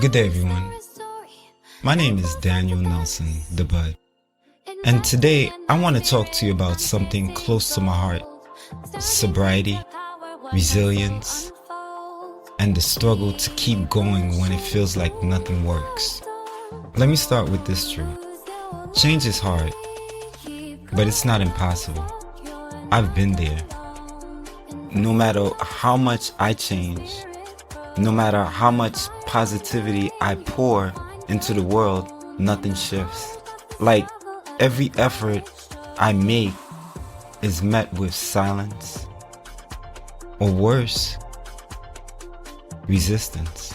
Good day, everyone. My name is Daniel Nelson Thabudd, and today I want to talk to you about something close to my heart: sobriety, resilience, and the struggle to keep going when it feels like nothing works. Let me start with this truth. Change is hard, but it's not impossible. I've been there. No matter how much I change, no matter how much positivity I pour into the world, nothing shifts. Like every effort I make is met with silence, or worse, resistance.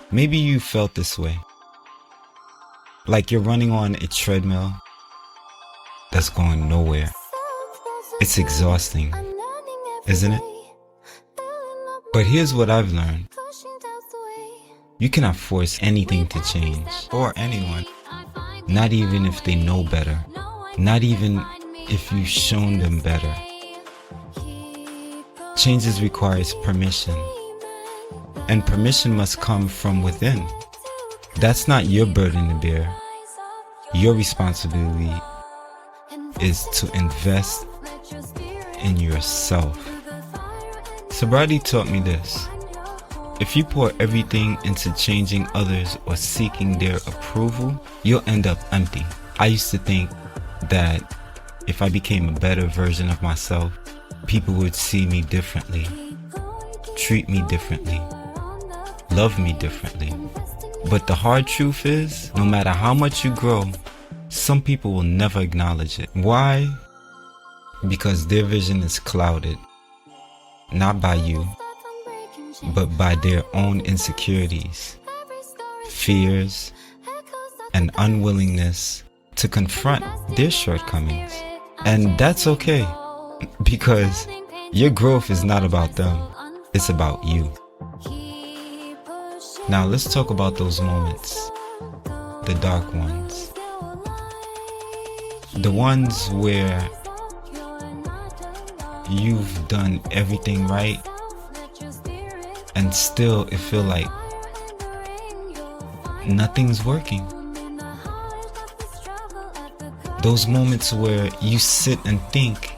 Maybe you felt this way. Like you're running on a treadmill that's going nowhere. It's exhausting, isn't it? But here's what I've learned. You cannot force anything to change, or anyone. Not even if they know better. Not even if you've shown them better. Changes requires permission. And permission must come from within. That's not your burden to bear. Your responsibility is to invest in yourself. Sobriety taught me this. If you pour everything into changing others or seeking their approval, you'll end up empty. I used to think that if I became a better version of myself, people would see me differently, treat me differently, love me differently. But the hard truth is, no matter how much you grow, some people will never acknowledge it. Why? Because their vision is clouded. Not by you, but by their own insecurities, fears, and unwillingness to confront their shortcomings. And that's okay, because your growth is not about them, it's about you. Now let's talk about those moments, the dark ones. The ones where you've done everything right and still it feel like nothing's working. Those moments where you sit and think,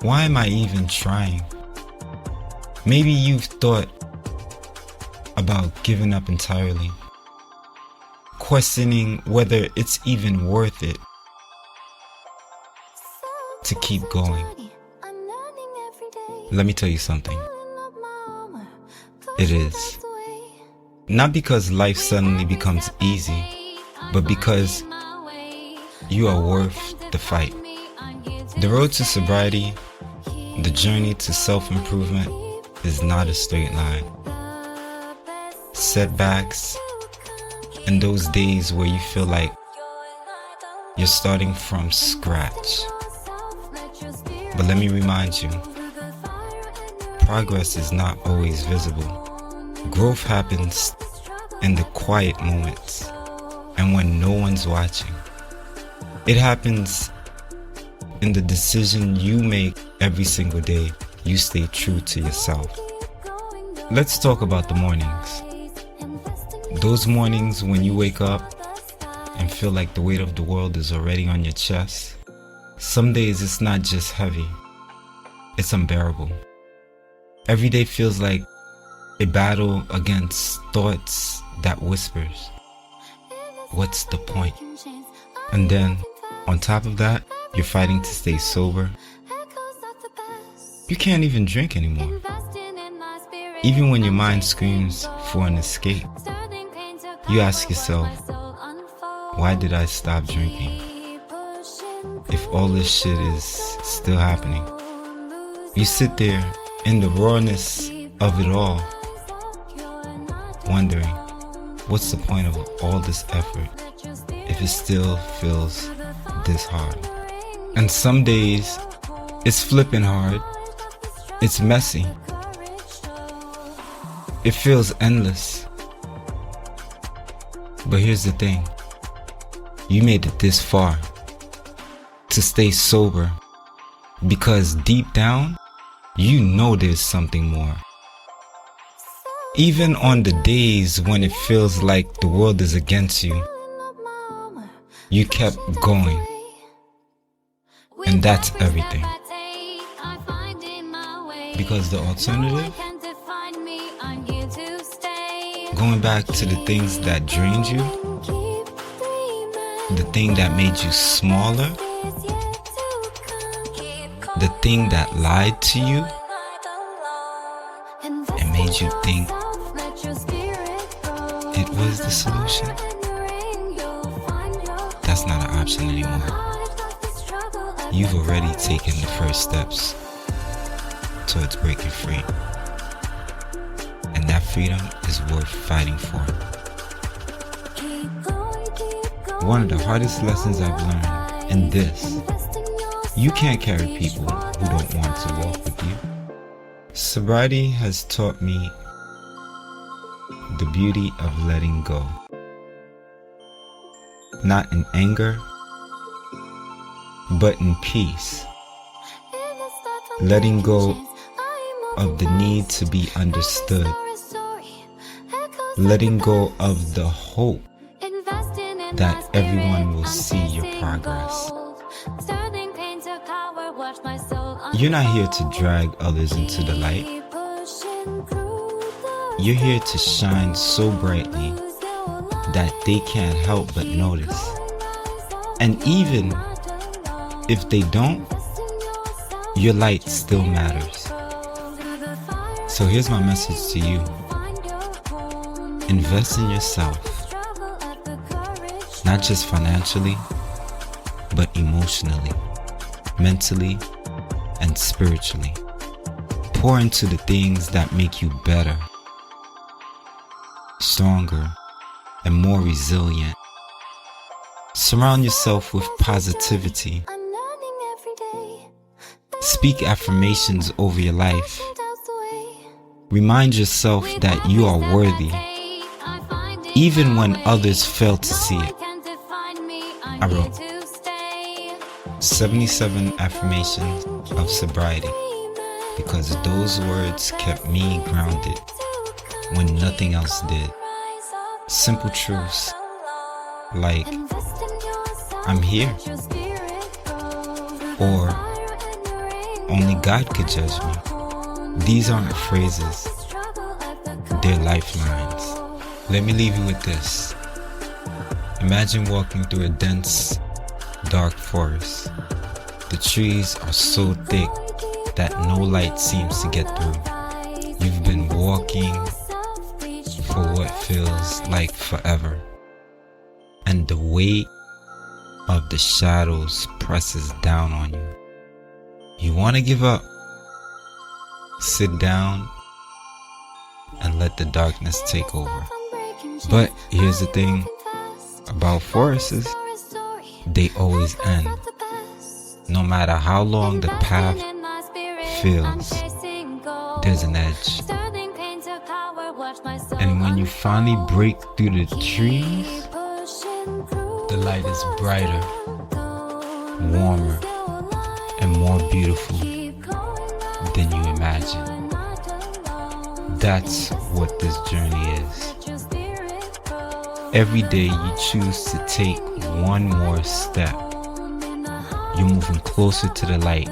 why am I even trying? Maybe you've thought about giving up entirely, questioning whether it's even worth it to keep going. Let me tell you something. It is. Not because life suddenly becomes easy, but because you are worth the fight. The road to sobriety, the journey to self-improvement, is not a straight line. Setbacks, and those days where you feel like you're starting from scratch. But let me remind you, progress is not always visible. Growth happens in the quiet moments and when no one's watching. It happens in the decision you make every single day. You stay true to yourself. Let's talk about the mornings. Those mornings when you wake up and feel like the weight of the world is already on your chest. Some days it's not just heavy, it's unbearable. Every day feels like a battle against thoughts that whispers, what's the point? And then, on top of that, you're fighting to stay sober. You can't even drink anymore. Even when your mind screams for an escape, you ask yourself, why did I stop drinking? If all this shit is still happening. You sit there in the rawness of it all, wondering, what's the point of all this effort if it still feels this hard? And some days, it's flipping hard, it's messy, it feels endless. But here's the thing, you made it this far to stay sober because deep down, you know there's something more. Even on the days when it feels like the world is against you, you kept going. And that's everything. Because the alternative, going back to the things that drained you, the thing that made you smaller, the thing that lied to you and made you think it was the solution, that's not an option anymore. You've already taken the first steps towards breaking free. And that freedom is worth fighting for. One of the hardest lessons I've learned in this, you can't carry people who don't want to walk with you. Sobriety has taught me the beauty of letting go. Not in anger, but in peace. Letting go of the need to be understood. Letting go of the hope that everyone will see your progress. You're not here to drag others into the light. You're here to shine so brightly that they can't help but notice. And even if they don't, your light still matters. So here's my message to you. Invest in yourself. Not just financially, but emotionally, mentally, and spiritually. Pour into the things that make you better, stronger, and more resilient. Surround yourself with positivity. Speak affirmations over your life. Remind yourself that you are worthy, even when others fail to see it. I wrote 77 affirmations of sobriety because those words kept me grounded when nothing else did. Simple truths like, I'm here, or only God could judge me. These aren't phrases, they're lifelines. Let me leave you with this. Imagine walking through a dense, dark forest. The trees are so thick that no light seems to get through. You've been walking for what feels like forever, and the weight of the shadows presses down on you. You want to give up? Sit down and let the darkness take over. But here's the thing about forests, they always end. No matter how long the path feels, there's an edge. And when you finally break through the trees, the light is brighter, warmer, and more beautiful than you imagine. That's what this journey is. Every day you choose to take one more step. You're moving closer to the light,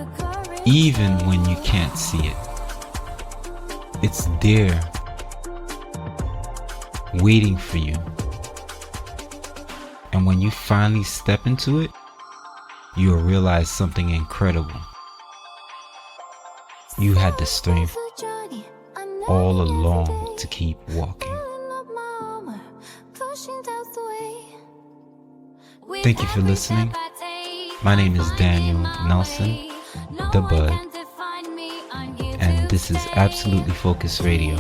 even when you can't see it. It's there, waiting for you. And when you finally step into it, you'll realize something incredible. You had the strength all along to keep walking. Thank you for listening. My name is Daniel Nelson, Thabudd, and this is Absolutely Focused Radio.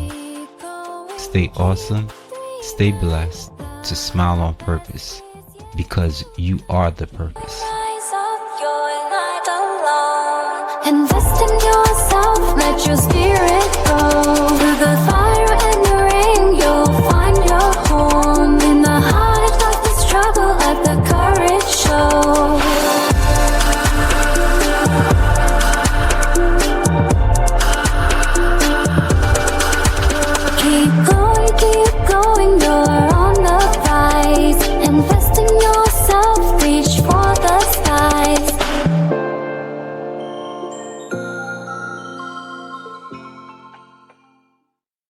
Stay awesome, stay blessed, to smile on purpose, because you are the purpose. Invest in yourself, let your spirit